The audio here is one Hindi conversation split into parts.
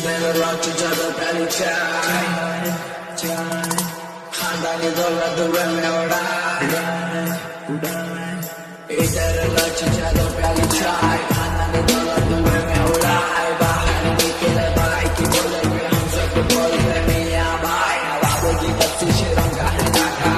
तेरे लौट ज्यादा पहली चाय खानदानी दौलत दुबई में उड़ाए इधर लौट ज्यादा पहली चाय खानदानी दौलत दुबई में उड़ाए बाहर निकले भाई की बोले हम सब बोलते मियां भाई नवाबों की बत्ती शेरों का है नाका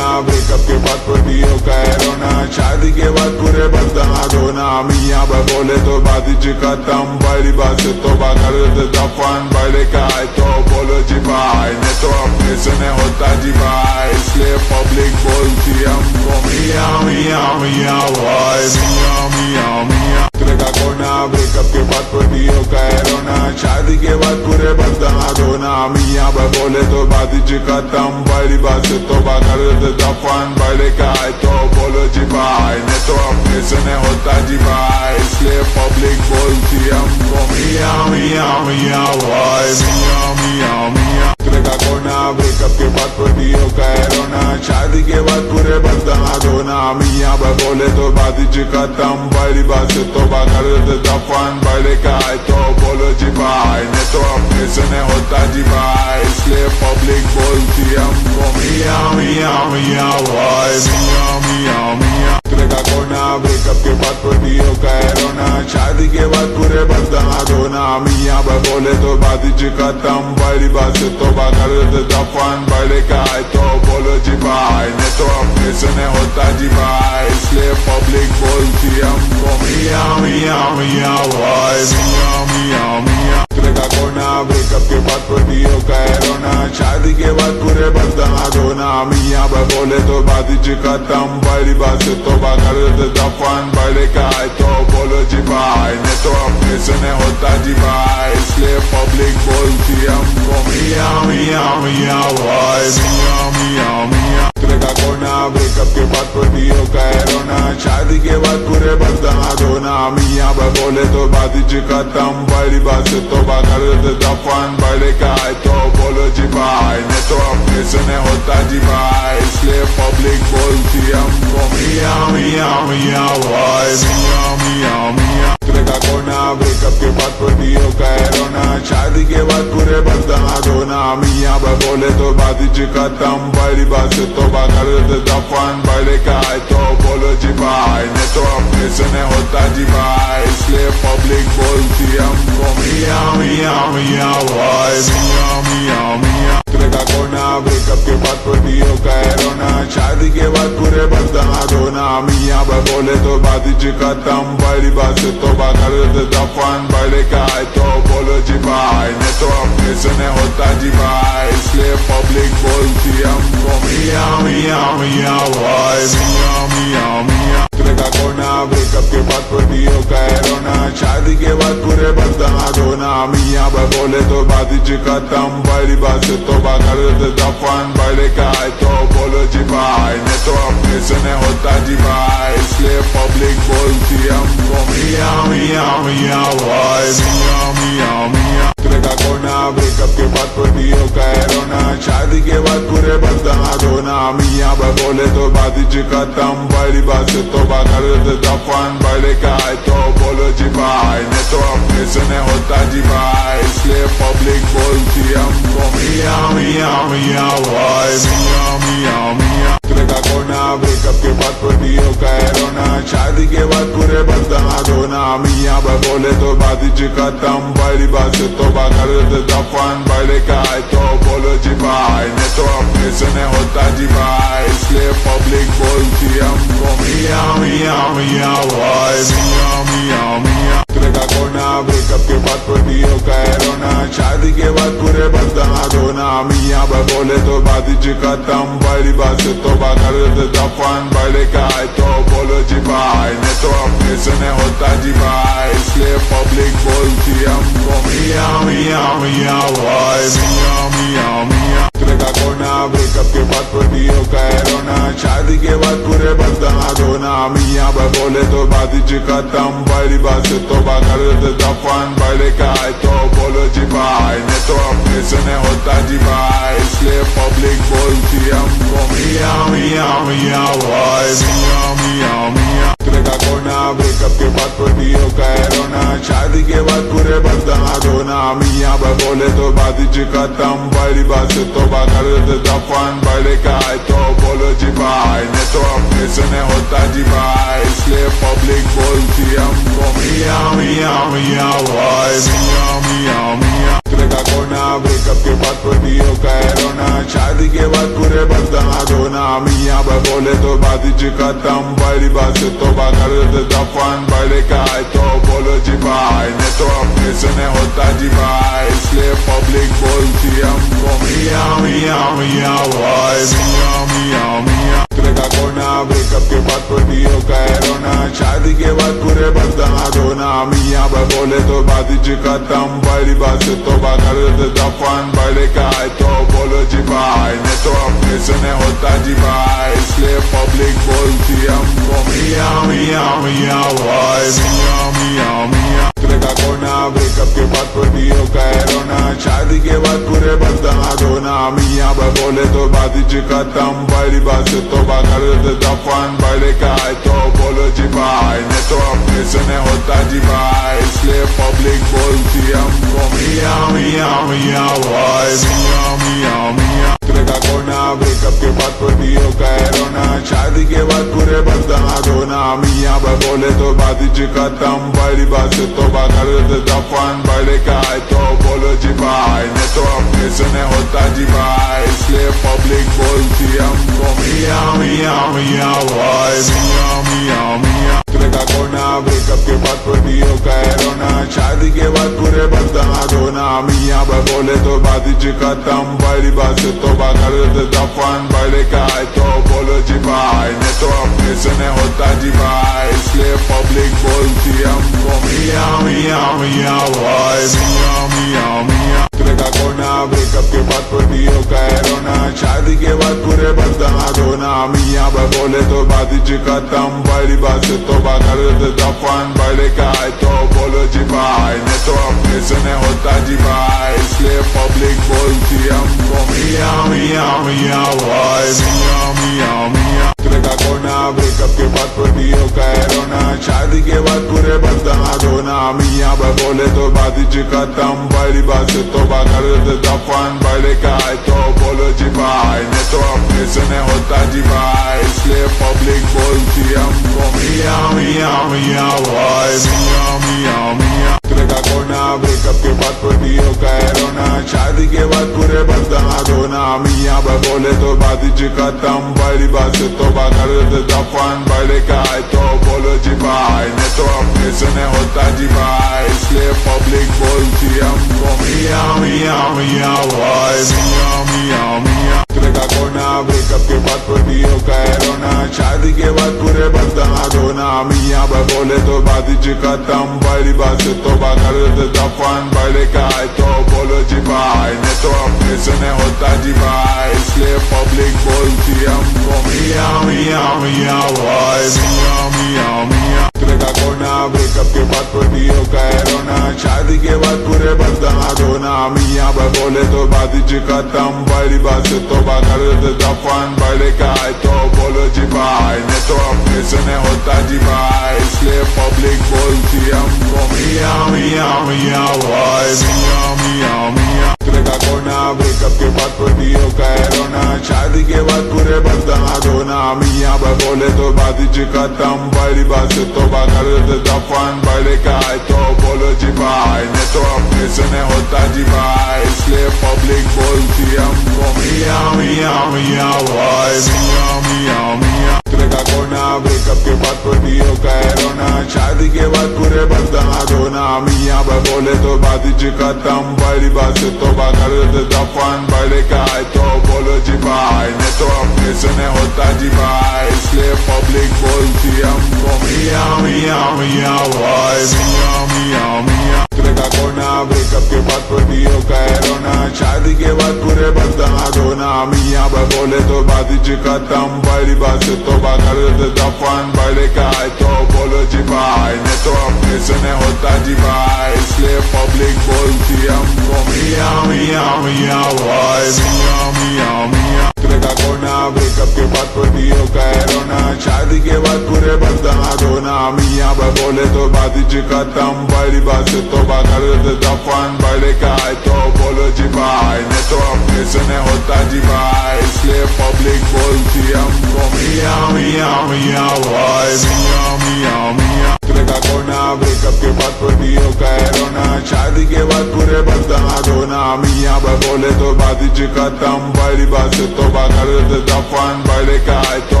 ब्रेकअप के बाद पतियों का है रोना, शादी के बाद पूरे बंदा रोना। मियाँ बोले तो बाती जी खत्म, बड़ी बात से तो कर देते दफन। बड़े का है तो बोलो जी भाई, नहीं तो अपने से नहीं होता जी भाई। इसलिए पब्लिक बोलती हमको मियाँ मियाँ मियाँ भाई, मियाँ मियाँ मियाँ। का कोना ब्रेकअप के बाद पतियों का है रोना, शादी के बाद पूरे बंदा रोना। मियाँ बोले तो बाती जी खत्म, बड़ी बात से तो कर देते दफन। बड़े का है तो बोलो जी भाई, नहीं तो अपने से नहीं होता जी भाई। इसलिए पब्लिक बोलती हमको मियाँ मियाँ मियाँ भाई, मियाँ मियाँ मियाँ। का कोना ब्रेकअप के बाद पतियों का है रोना, शादी के बाद पूरे बंदा रोना। मियाँ बोले तो बाती जी खत्म, बड़ी बात से तो कर देते दफन। बड़े का है तो बोलो जी भाई, नहीं तो अपने से नहीं होता जी भाई। इसलिए पब्लिक बोलती हमको मियाँ मियाँ मियाँ भाई, मियाँ मियाँ मियाँ। का कोना ब्रेकअप के बाद पतियों का है रोना, शादी के बाद पूरे बंदा रोना। मियाँ बोले तो बाती जी खत्म, बड़ी बात से तो कर देते दफन। बड़े का है तो बोलो जी भाई, नहीं तो अपने से नहीं होता जी भाई। इसलिए पब्लिक बोलती हमको मियाँ मियाँ मियाँ भाई, मियाँ मियाँ मियाँ। का कोना ब्रेकअप के बाद पतियों का है रोना, शादी के बाद पूरे बंदा रोना। मियाँ बोले तो बाती जी खत्म, बड़ी बात से तो कर देते दफन। बड़े का है तो बोलो जी भाई, नहीं तो अपने से नहीं होता जी भाई। इसलिए पब्लिक बोलती हमको मियाँ मियाँ मियाँ भाई, मियाँ मियाँ मियाँ। का कोना ब्रेकअप के बाद पतियों का है रोना, शादी के बाद पूरे बंदा रोना। मियाँ बोले तो बाती जी खत्म, बड़ी बात से तो कर देते दफन। बड़े का है तो बोलो जी भाई, नहीं तो अपने से नहीं होता जी भाई। इसलिए पब्लिक बोलती हमको मियाँ मियाँ मियाँ भाई, मियाँ मियाँ मियाँ। का कोना ब्रेकअप के बाद पतियों का है रोना, शादी के बाद पूरे बंदा रोना। मियाँ बोले तो बाती जी खत्म, बड़ी बात से तो कर देते दफन। बड़े का है तो बोलो जी भाई, नहीं तो अपने से नहीं होता जी भाई। इसलिए पब्लिक बोलती हमको मियाँ मियाँ मियाँ भाई, मियाँ मियाँ मियाँ। का कोना ब्रेकअप के बाद पतियों का है रोना, शादी के बाद पूरे बंदा रोना। मियाँ बोले तो बाती जी खत्म, बड़ी बात से तो कर देते दफन। बड़े का है तो बोलो जी भाई, नहीं तो अपने से नहीं होता जी भाई। इसलिए पब्लिक बोलती हमको मियाँ मियाँ मियाँ भाई, मियाँ मियाँ मियाँ। का कोना ब्रेकअप के बाद पतियों का है रोना, शादी के बाद पूरे बंदा रोना। मियाँ बोले तो बाती जी खत्म, बड़ी बात से तो कर देते दफन। बड़े का है तो बोलो जी भाई, नहीं तो अपने से नहीं होता जी भाई। इसलिए पब्लिक बोलती हमको मियाँ मियाँ मियाँ भाई, मियाँ मियाँ मियाँ। का कोना ब्रेकअप के बाद पतियों का है रोना, शादी के बाद पूरे बंदा रोना। मियाँ बोले तो बाती जी खत्म, बड़ी बात से तो कर देते दफन। बड़े का है तो बोलो जी भाई, नहीं तो अपने से नहीं होता जी भाई। इसलिए पब्लिक बोलती हमको मियाँ मियाँ मियाँ भाई, मियाँ मियाँ मियाँ। का कोना ब्रेकअप के बाद पतियों का है रोना, शादी के बाद पूरे बंदा रोना। मियाँ बोले तो बाती जी खत्म, बड़ी बात से तो कर देते दफन। बड़े का है तो बोलो जी भाई, नहीं तो अपने से नहीं होता जी भाई। इसलिए पब्लिक बोलती हमको मियाँ मियाँ मियाँ भाई, मियाँ मियाँ मियाँ। का कोना ब्रेकअप के बाद पतियों का है रोना, शादी के बाद पूरे बंदा रोना। मियाँ बोले तो बाती जी खत्म, बड़ी बात से तो कर देते दफन। बड़े का है तो बोलो जी भाई, नहीं तो अपने से नहीं होता जी भाई। इसलिए पब्लिक बोलती हमको मियाँ मियाँ मियाँ भाई, मियाँ मियाँ मियाँ। का कोना ब्रेकअप के बाद पतियों का है रोना, शादी के बाद पूरे बंदा रोना। मियाँ बोले तो बाती जी खत्म, बड़ी बात से तो कर देते दफन। बड़े का है तो बोलो जी भाई, नहीं तो अपने से नहीं होता जी भाई। इसलिए पब्लिक बोलती हमको मियाँ मियाँ मियाँ भाई, मियाँ मियाँ मियाँ। का कोना ब्रेकअप के बाद पटियों का है रोना शादी के बाद पूरे बर्दाना धोना मियाँ बोले तो बात जी खत्म बड़ी बात से तो कर देते दफन बड़े का है तो बोलो जी भाई ने तो अपने सुने होता जी भाई इसलिए पब्लिक बोलती हमको मियाँ मियाँ मियाँ भाई मियाँ मियाँ मियाँ का कोना ब्रेकअप के बाद पटियों का है रोना शादी के बाद पूरे बर्दाना धोना मियाँ बोले तो बात जी खत्म बड़ी बात से तो कर देते दफन बड़े का है तो बोलो जी भाई ने तो अपने सुने होता जी भाई इसलिए पब्लिक बोलती हमको मियाँ मियाँ मियाँ भाई मियाँ मियाँ मियाँ का कोना ब्रेकअप के बाद पटियों का है रोना शादी के बाद पूरे बर्दाना धोना मियाँ बोले तो बात जी खत्म बड़ी बात से तो कर देते दफन बड़े का है तो बोलो जी भाई ने तो अपने सुने होता जी भाई इसलिए पब्लिक बोलती हमको मियाँ मियाँ मियाँ भाई मियाँ मियाँ मियाँ का कोना ब्रेकअप के बाद पटियों का है रोना शादी के बाद पूरे बर्दाना धोना मियाँ बोले तो बात जी खत्म बड़ी बात से तो कर देते दफन बड़े का है तो बोलो जी भाई ने तो अपने सुने होता जी भाई इसलिए पब्लिक बोलती हमको मियाँ मियाँ मियाँ भाई मियाँ मियाँ मियाँ का कोना ब्रेकअप के बाद पटियों का है रोना शादी के बाद पूरे बर्दाना धोना मियाँ बोले तो बात जी खत्म बड़ी बात से तो कर देते दफन बड़े का है तो बोलो जी भाई ने तो अपने सुने होता जी भाई इसलिए पब्लिक बोलती हमको मियाँ मियाँ मियाँ भाई मियाँ मियाँ मियाँ का कोना ब्रेकअप के बाद पटियों का है रोना शादी के बाद पूरे बर्दाना धोना मियाँ बोले तो बात जी खत्म बड़ी बात से तो कर देते दफन बड़े का है तो बोलो जी भाई ने तो अपने सुने होता जी भाई इसलिए पब्लिक बोलती हमको मियाँ मियाँ मियाँ भाई मियाँ मियाँ मियाँ का कोना ब्रेकअप के बाद पटियों का है रोना शादी के बाद पूरे बर्दाना धोना मियाँ बोले तो बात जी खत्म बड़ी बात से तो कर देते दफन बड़े का है तो बोलो जी भाई ने तो अपने सुने होता जी भाई इसलिए पब्लिक बोलती हमको मियाँ मियाँ मियाँ भाई मियाँ मियाँ मियाँ का कोना ब्रेकअप के बाद पटियों का है रोना शादी के बाद पूरे बर्दाना धोना मियाँ बोले तो बात जी खत्म बड़ी बात से तो कर देते दफन बड़े का है तो बोलो जी भाई ने तो अपने सुने होता जी भाई इसलिए पब्लिक बोलती हमको मियाँ मियाँ मियाँ भाई मियाँ मियाँ मियाँ का कोना ब्रेकअप के बाद पटियों का है रोना शादी के बाद पूरे बर्दाना धोना मियाँ बोले तो बात जी खत्म बड़ी बात से तो कर देते दफन बड़े का है तो बोलो जी भाई ने तो अपने सुने होता जी भाई इसलिए पब्लिक बोलती हमको मियाँ मियाँ मियाँ भाई मियाँ मियाँ मियाँ का कोना ब्रेकअप के बाद पटियों का है रोना शादी के बाद पूरे बर्दाना धोना मियाँ बोले तो बात जी खत्म बड़ी बात से तो कर देते दफन बड़े का है तो बोलो जी भाई ने तो अपने सुने होता जी भाई इसलिए पब्लिक बोलती हमको मियाँ मियाँ मियाँ भाई मियाँ मियाँ मियाँ का कोना ब्रेकअप के बाद पटियों का है रोना शादी के बाद पूरे बर्दाना धोना मियाँ बोले तो बात जी खत्म बड़ी बात से तो कर देते दफन बड़े का है तो बोलो जी भाई ने तो अपने सुने होता जी भाई इसलिए पब्लिक बोलती हमको मियाँ मियाँ मियाँ भाई मियाँ मियाँ मियाँ का कोना ब्रेकअप के बाद पटियों का है रोना शादी के बाद पूरे बर्दाना धोना मियाँ बोले तो बात जी खत्म बड़ी बात से तो कर देते दफन बड़े का है तो बोलो जी भाई ने तो अपने सुने होता जी भाई इसलिए पब्लिक बोलती हमको मियाँ मियाँ मियाँ भाई मियाँ मियाँ मियाँ का कोना ब्रेकअप के बाद पटियों का है रोना शादी के बाद पूरे बर्दाना धोना मियाँ बोले तो बात जी खत्म बड़ी बात से तो कर देते दफन बड़े का है तो बोलो जी भाई ने तो अपने सुने होता जी भाई इसलिए पब्लिक बोलती हमको मियाँ मियाँ मियाँ भाई मियाँ मियाँ मियाँ का कोना ब्रेकअप के बाद पटियों का है रोना शादी के बाद पूरे बर्दाना धोना मियाँ बोले तो बात जी खत्म बड़ी बात से तो कर देते दफन बड़े का है तो बोलो जी भाई ने तो अपने सुने होता जी भाई इसलिए पब्लिक बोलती हमको मियाँ मियाँ मियाँ भाई मियाँ मियाँ मियाँ का कोना ब्रेकअप के बाद पतियों का है रोना, शादी के बाद पूरे बर्दाश्त होना। मियाँ बोले तो बात ही खत्म, बड़ी बात से तौबा कर दे दफन। बड़े का है तो बोलो जी भाई, नहीं तो अपने सुने होता जी भाई। इसलिए पब्लिक बोलती हमको मियाँ मियाँ मियाँ भाई, मियाँ मियाँ मियाँ। का कोना ब्रेकअप के बाद पतियों का है रोना, शादी के बाद पूरे बर्दाश्त होना। मियाँ बोले तो बात ही खत्म, बड़ी बात से तौबा कर दे दफन। बड़े का है तो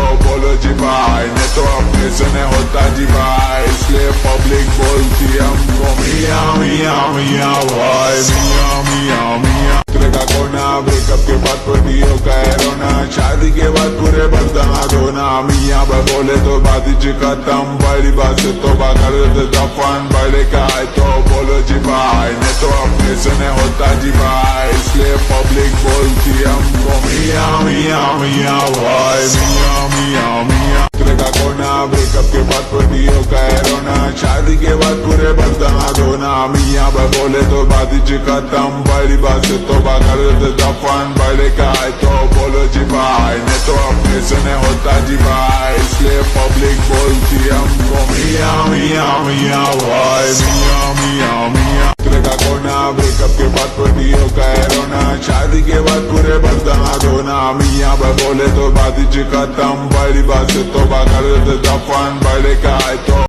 बोलो जी भाई, नहीं तो अपने सुने होता जी भाई। इसलिए पब्लिक बोलती हमको मियाँ मियाँ मियाँ भाई, मियाँ मियाँ मियाँ। का कोना ब्रेकअप के बाद पतियों का है रोना, शादी के बाद पूरे बर्दाश्त होना। मियाँ बोले तो बात ही खत्म, बड़ी बात से तौबा कर दे दफन। बड़े का है तो बोलो जी भाई, नहीं तो अपने सुने होता जी भाई। इसलिए पब्लिक बोलती हमको मियाँ मियाँ मियाँ भाई, मियाँ मियाँ मियाँ। का कोना ब्रेकअप के बाद पतियों का है रोना, शादी के बाद पूरे बर्दाश्त होना। मियाँ बोले तो बात ही खत्म, बड़ी बात से तौबा कर दे दफन। बड़े का है तो बोलो जी भाई, नहीं तो अपने सुने होता जी भाई। इसलिए पब्लिक बोलती हमको मियाँ मियाँ मियाँ भाई, मियाँ मियाँ मियाँ। का कोना ब्रेकअप के बाद पतियों का है रोना, शादी के बाद पूरे बर्दाश्त होना। मियाँ बोले तो बात ही खत्म, बड़ी बात से तौबा कर दे दफन। बड़े का है तो